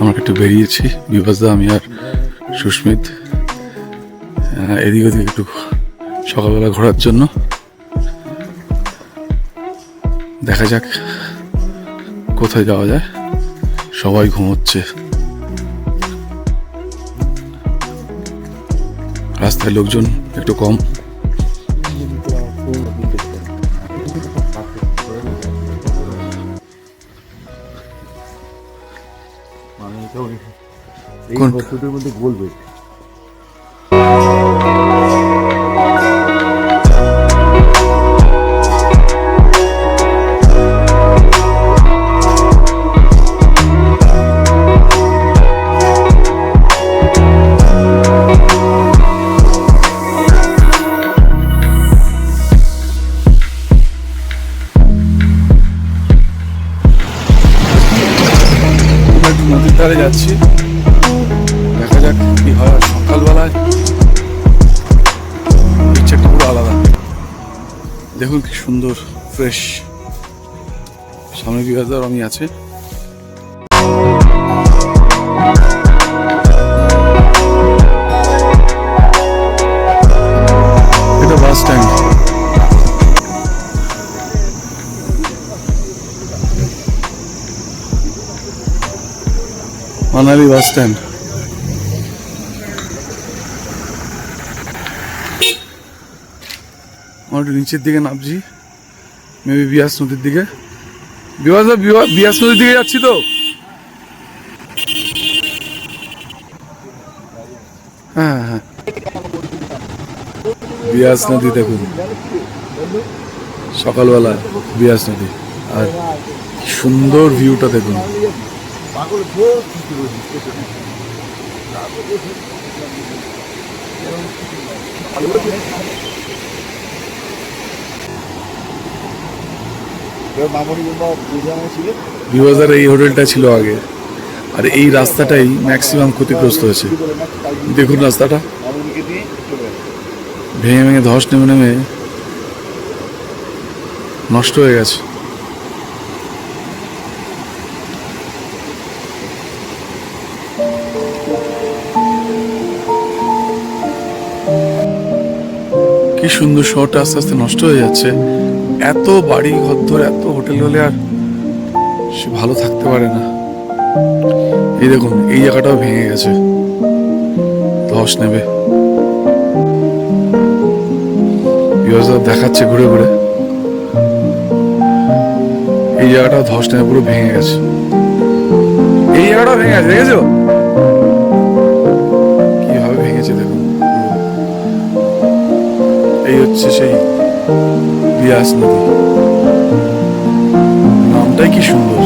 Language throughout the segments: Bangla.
আমরা একটু বেরিয়েছি, বিভাসদা, আমি আর সুস্মিত, এদিক ওদিক একটু সকালবেলা ঘোরার জন্য। দেখা যাক কোথায় যাওয়া যায়। সবাই ঘুমোচ্ছে, রাস্তায় লোকজন একটু কম। কোন মধ্যে বলবে নদীর ধারে যাচ্ছি, দেখা যাক কি হয়। সকালবেলায় পিকচারটা পুরো আলাদা। দেখুন কি সুন্দর ফ্রেশ, সামনে বিভাসদা আর আমি আছে। এটা bus stand, Manali bus stand. আমরা একটু নিচের দিকে নামছি, মেবি বিয়াস নদীর দিকে। বিয়াস নদীর দিকে যাচ্ছি তো। হ্যাঁ হ্যাঁ, বিয়াস নদী দেখুন, সকালবেলা বিয়াস নদী, আর সুন্দর ভিউটা দেখুন। বিভাসদার এই হোটেলটা ছিল আগে, আর এই রাস্তাটাই ম্যাক্সিমাম ক্ষতিগ্রস্ত হয়েছে। দেখুন রাস্তাটা ভেঙে ভেঙে ধস নেমে নেমে নষ্ট হয়ে গেছে। কি সুন্দর শহরটা আস্তে আস্তে নষ্ট হয়ে যাচ্ছে। এত বাড়ি ঘর, এত হোটেল হলে আর সে ভালো থাকতে পারে না। এই দেখুন, এই জায়গাটাও ভেঙে গেছে, ধস নেবে। দেখাচ্ছে ঘুরে ঘুরে, এই জায়গাটাও ধস নেবে, পুরো ভেঙে গেছে। এই জায়গাটাও ভেঙে গেছে, দেখেছো কিভাবে ভেঙেছে দেখুন। এই হচ্ছে সেই বিয়াস নদী, নামটাই কি সুন্দর।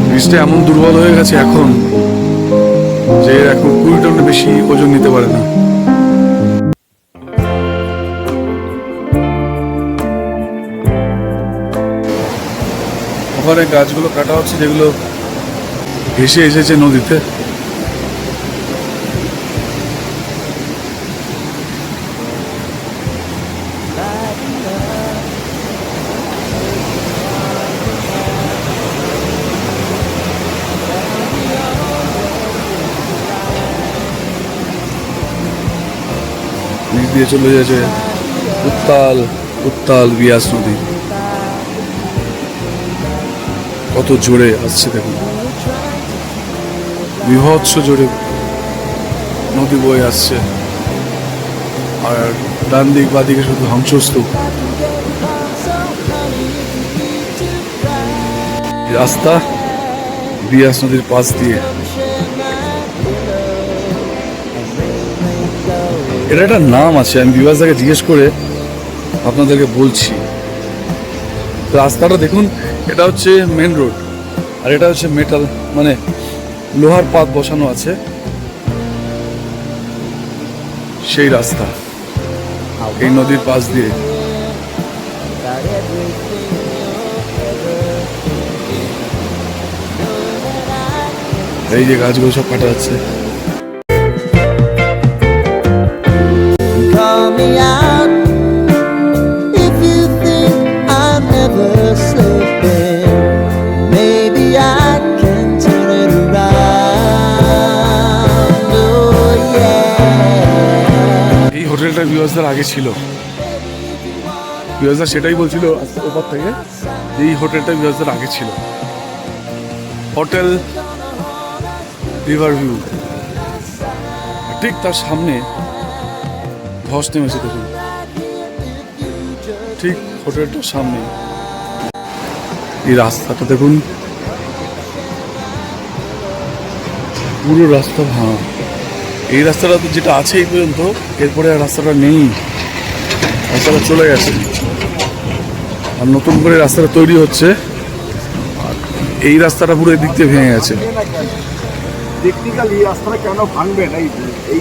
ব্রিজটা এমন দুর্বল হয়ে গেছে এখন যে এখন 20 টনের বেশি ওজন নিতে পারে না। ওখানে গাছগুলো কাটা হচ্ছে, যেগুলো ভেসে এসেছে নদীতে। নিচ দিয়ে চলে যাচ্ছে উত্তাল বিয়াস নদী। কত জোরে আসছে দেখুন, বিভৎস জোরে নদী বয়ে আসছে। আর ডান দিক বা দিকে শুধু ধ্বংসস্তূপ। রাস্তা বিয়াস নদীর পাশ দিয়ে। এটা একটা নাম আছে, আমি বিভাসদাকে জিজ্ঞেস করে আপনাদেরকে বলছি। রাস্তাটা দেখুন, এটা হচ্ছে মেন রোড, আর এটা হচ্ছে মেটাল, মানে লোহার পাত বসানো আছে, সেই রাস্তা এই নদীর পাশ দিয়ে। এই যে গাছগুলো সব কাটা যাচ্ছে। Maybe I can turn it around. বিয়াসদার আগে ছিল। বিয়াসদা সেটাই বলছিল ওপর থেকে, এই হোটেলটা বিয়াসদার আগে ছিল, হোটেল রিভার ভিউ। ঠিক তার সামনে ধস নেমেছে দেখুন, ঠিক হোটেলটার সামনে। এই রাস্তাটা দেখুন, পুরো রাস্তা ভাঙা। এই রাস্তাটা যেটা আছে এই পর্যন্ত, এরপরে আর রাস্তাটা নেই, রাস্তাটা চলে গেছে, আর নতুন করে রাস্তাটা তৈরি হচ্ছে। আর এই রাস্তাটা পুরো এদিক দিয়ে ভেঙে গেছে। টেকনিক্যালি রাস্তাটা কেন ভাঙবে না, এই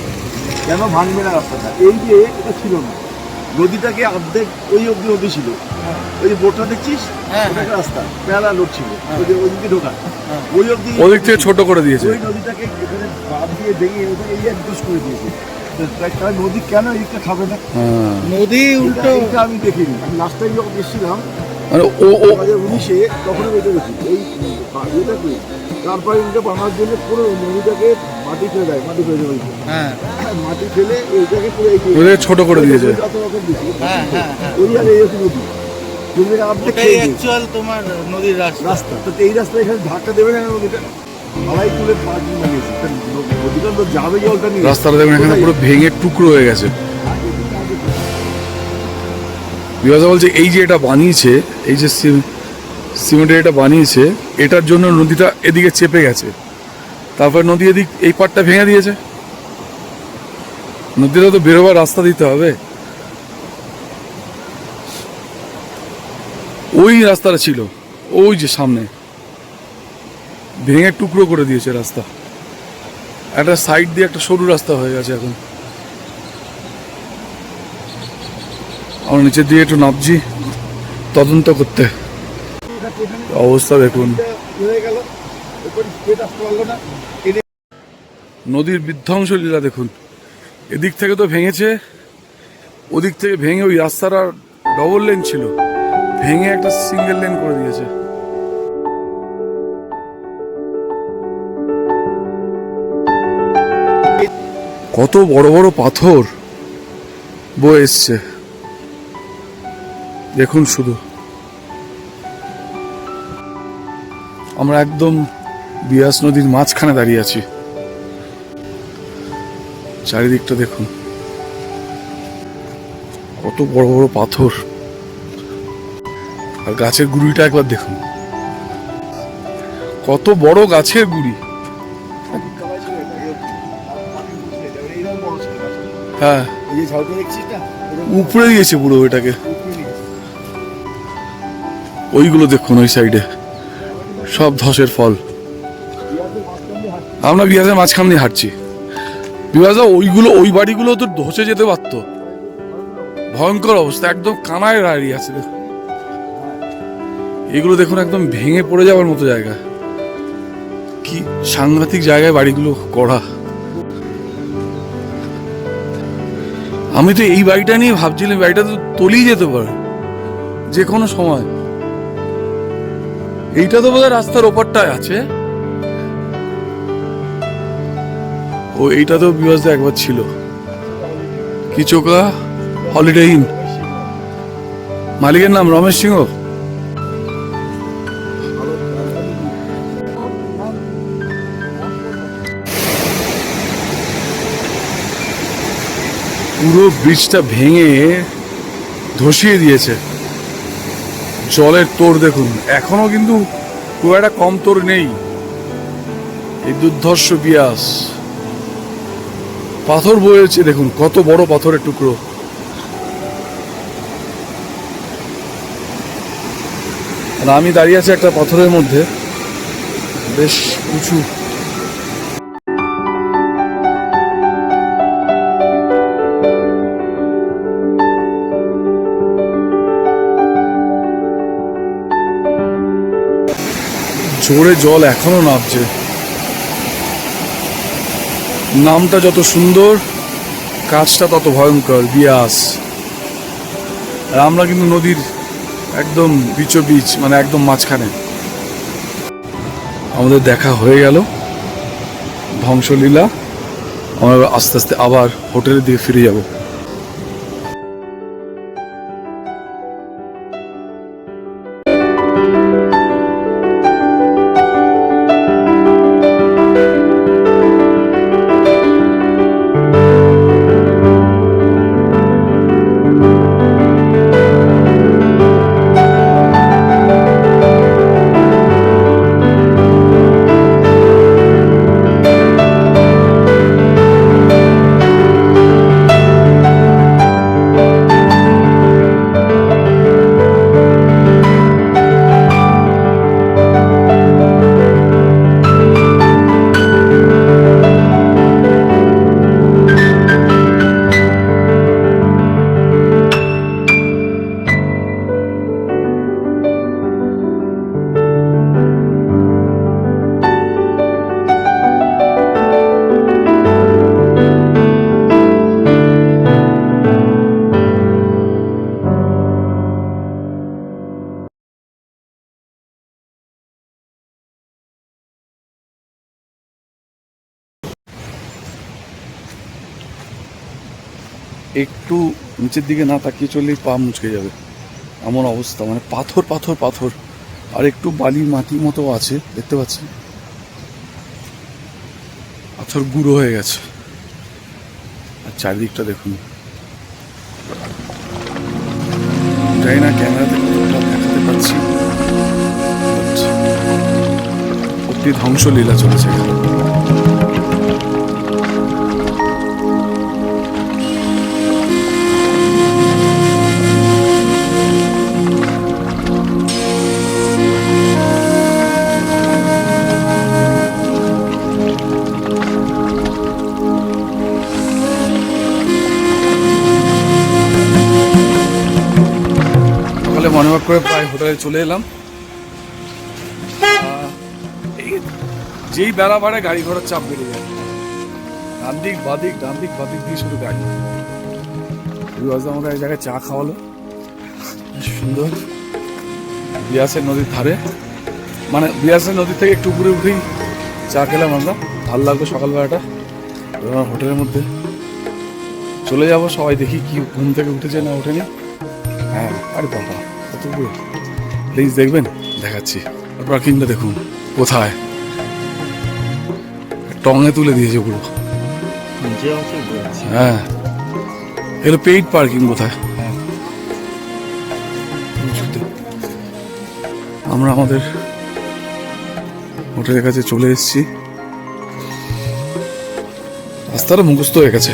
কেন ভাঙবে না রাস্তাটা? এই যে এটা ছিল না, নদীটাকে অর্ধেক ওই অব্দি নদী ছিল, ওই যে বোটটা দেখছিস ওটা একটা রাস্তা, পেয়ালা লোড ছিল ওইদিকে ঢোকা, ওই অব্দি ওদিক থেকে ছোট করে দিয়েছে। ওই নদীটাকে এখানে বাদ দিয়ে ভেঙে ওটা এই অ্যাডজাস্ট করে দিয়েছে। নদী কেন এইটা খাবে না? নদী উল্টো আমি দেখিনি, আমি লাস্ট টাইম যখন এসেছিলাম মানে 2019-এ তখন বেঁচে গেছি এই ইয়েটাকে, তারপরে এটা বানার জন্য পুরো নদীটাকে মাটি ফেলে দেয়, মাটি ফেলে দেয়, মাটি ফেলে এইটাকে পুরো ছোট করে দিয়েছে। যত রকম দিয়েছে ওই আর এই নদী তোমার নদীর রাস্তা, তো এই রাস্তা এখানে ধাক্কা দেবে না নদীটা, ঢালাই তুলে পার্কিং লাগিয়েছে, নদীটা তো যাবে জলটা নিয়ে। রাস্তাটা দেখুন এখানে পুরো ভেঙে টুকরো হয়ে গেছে। বিভাজা বলছে এই যে এটা বানিয়েছে, এই যে সিমেন্টের এটা বানিয়েছে, এটার জন্য নদীটা এদিকে চেপে গেছে, তারপর নদী এদিক এই পাটটা ভেঙে দিয়েছে। নদীটা তো বেরোবার রাস্তা দিতে হবে। ওই রাস্তাটা ছিল ওই যে সামনে, ভেঙে টুকরো করে দিয়েছে রাস্তা। একটা সাইড দিয়ে একটা সরু রাস্তা হয়ে গেছে এখন। আমরা নিচের দিয়ে একটু নামছি তদন্ত করতে। অবস্থা দেখুন, নদীর বিধ্বংস লীলা দেখুন। এদিক থেকে তো ভেঙেছে, ওদিক থেকে ভেঙে ওই রাস্তাটা ডবল লেন ছিল, ভেঙে একটা সিঙ্গেল লেন করে দিয়েছে। কত বড় বড় পাথর বয়ে এসছে দেখুন শুধু। আমরা একদম বিয়াস নদীর মাঝখানে দাঁড়িয়ে আছি, চারিদিকটা দেখুন কত বড় বড় পাথর। আর গাছের গুড়িটা একবার দেখুন, কত বড় গাছের গুড়ি। হ্যাঁ, উপরে দিয়েছে পুরো ওইটাকে। ওইগুলো দেখুন ওই সাইডে সব ধসের ফল। আমরা বিহাজের মাঝখান দিয়ে হাঁটছি। বিহাজা ওইগুলো, ওই বাড়িগুলো তো ধসে যেতে পারতো, ভয়ঙ্কর অবস্থা, একদম কানায় দাঁড়িয়ে আছে দেখুন। এগুলো দেখুন একদম ভেঙে পড়ে যাওয়ার মতো জায়গা, কি সাংঘাতিক জায়গায় বাড়িগুলো করা। আমি তো এই বাড়িটা নিয়ে ভাবছিলাম, বাড়িটা তো তলিয়ে যেতে পারে যে কোনো সময়। এইটা তো বোধহয় রাস্তার ওপরটায় আছে। ও এইটা তো বিভাসদা একবার ছিল, কি চোকা হলিডে ইন, মালিকের নাম রমেশ সিংহ। পুরো ব্রিজটা ভেঙে ধসিয়ে দিয়েছে। জলের তোর দেখুন, এখনো কিন্তু খুব একটা কম তোর নেই। এই দুর্ধর্ষ বিয়াস, পাথর বয়েছে দেখুন, কত বড় পাথরের টুকরো। আর আমি দাঁড়িয়ে আছি একটা পাথরের মধ্যে, বেশ উঁচু। জোরে জল এখনো নামছে। নামটা যত সুন্দর, কাজটা তত ভয়ঙ্কর, বিয়াস। আর আমরা কিন্তু নদীর একদম বিচ, মানে একদম মাঝখানে। আমাদের দেখা হয়ে গেল ধ্বংসলীলা। আমরা আস্তে আস্তে আবার হোটেলের দিকে ফিরে যাব। একটু নিচের দিকে না তাকিয়ে চললেই পা মুচকে যাবে, এমন অবস্থা। মানে পাথর পাথর পাথর, আর একটু বালি মাটি মতো আছে, দেখতে পাচ্ছি পাথর গুঁড়ো হয়ে গেছে। আর চারিদিকটা দেখুন, জানি না ক্যামেরাতে কতটা দেখাতে পাচ্ছি, সত্যি ধ্বংসলীলা চলেছে এখানে। সকালে মনে করে প্রায় হোটেলে চলে এলাম। যেই বেলা বাড়ে গাড়ি ঘোড়ার চাপ বেড়ে যায়, ডান দিক বাদিক ডান দিক বাদিক দিয়ে শুধু গাড়ি। আমাদের এক জায়গায় চা খাওয়ালো, সুন্দর, বিয়াসের নদীর ধারে, মানে বিয়াসের নদী থেকে একটু উপরে উঠেই চা খেলাম আমরা, ভালো লাগলো সকালবেলাটা। এবার হোটেলের মধ্যে চলে যাব, সবাই দেখি কি ঘুম থেকে উঠেছে না ওঠেনি। হ্যাঁ, আরে বাবা কত উপরে, প্লিজ দেখবেন, দেখাচ্ছি। পার্কিংটা দেখুন কোথায়, টঙে তুলে দিয়েছে পুরো। হ্যাঁ, এগুলো পেইড পার্কিং কোথায়। আমরা আমাদের হোটেলের কাছে চলে এসেছি, রাস্তাটা মুখস্থ হয়ে গেছে।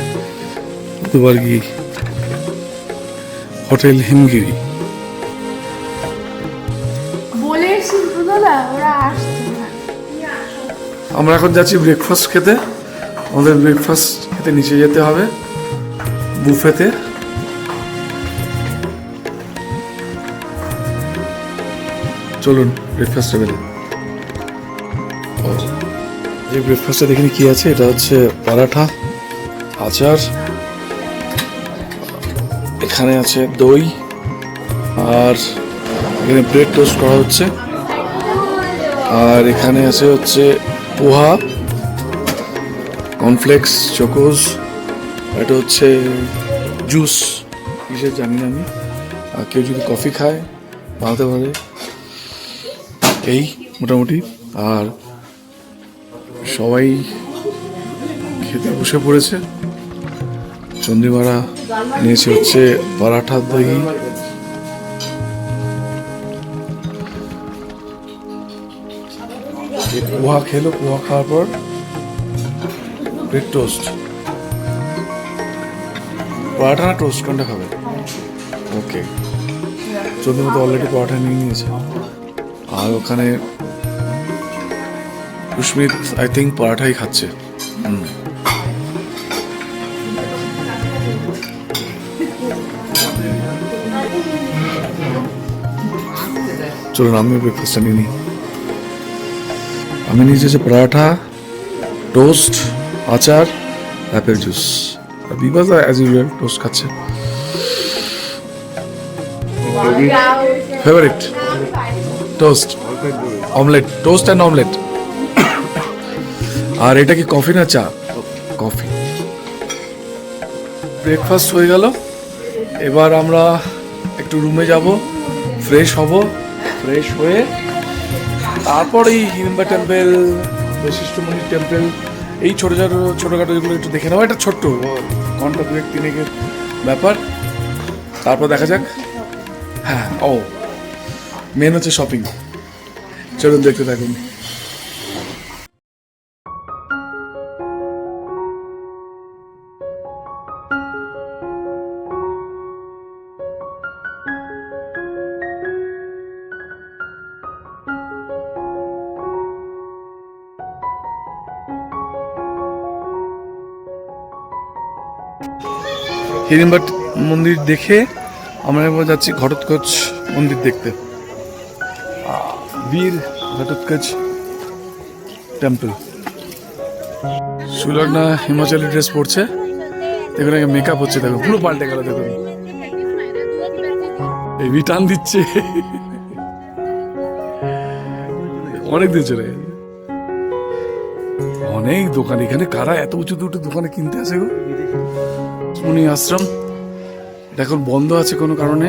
দুবার গিয়ে হোটেল হিমগিরি বলে শিল্প দাদা ওরা আসছে না। আমরা এখন যাচ্ছি ব্রেকফাস্ট খেতে। আমাদের ব্রেকফাস্ট খেতে নিচে যেতে হবে বুফেতে। চলুন ব্রেকফাস্ট টেবিলে। এই ব্রেকফাস্টে দেখিনি কি আছে। এটা হচ্ছে পরাঠা, আচার, এখানে আছে দই, আর এখানে ব্রেড টোস্ট করা হচ্ছে, আর এখানে আছে হচ্ছে পোহা, কর্নফ্লেক্স, চোকোজ, এটা হচ্ছে জুস, কিসের জানি না আমি। আর কেউ যদি কফি খায় বানাতে পারে। এই মোটামুটি, আর সবাই খেতে বসে পড়েছে। চন্দ্রিমারা নিয়েছে হচ্ছে পরাঠা, দই, পোহা খেলো, পোহা খাওয়ার পর ব্রেড টোস্ট। পরাঠা না টোস্ট কোনটা খাবে? ওকে, চন্দ্রিমা তো অলরেডি পরাঠা নিয়ে নিয়েছে। আর ওখানে সুস্মিত আই থিঙ্ক পরাঠাই খাচ্ছে। চলুন আমিও ব্রেকফাস্টটা নিয়ে নিই। আমি নিয়েছি হচ্ছে পরাঠা, টোস্ট, আচার, অ্যাপেল জুস। আর বিবাস অ্যাজ ইউজুয়াল টোস্ট খাচ্ছে। Favourite toast, omelette, toast and omelette. আর এটা কি কফি না চা? কফি। ব্রেকফাস্ট হয়ে গেল, এবার আমরা একটু রুমে যাব, ফ্রেশ হব। ফ্রেশ হয়ে তারপর এই হিড়িম্বা টেম্পল, বৈশিষ্ট্যমণি টেম্পল, এই ছোটোখাটো যেগুলো একটু দেখে নেওয়া। এটা ছোট্ট ঘন্টা দুয়েক তিনেকের ব্যাপার, তারপর দেখা যাক। হ্যাঁ, ও মেন হচ্ছে শপিং। চলুন দেখতে থাকুন। হিড়িম্বা মন্দির দেখে আমরা এবার যাচ্ছি ঘটোৎকচ মন্দির দেখতে। বীর ঘটোৎকচ টেম্পল। সুলগ্না হিমাচলি ড্রেস পরছে, দেখুন আগে মেকআপ হচ্ছে, দেখুন পুরো পাল্টে গেল। দেখুন এই রিটার্ন দিচ্ছে, অনেক দিয়ে চলে গেছে। অনেক দোকান এখানে, কারা এত উঁচু দুটো দোকানে কিনতে আসে গো? মুনি আশ্রম এটা এখন বন্ধ আছে কোনো কারণে।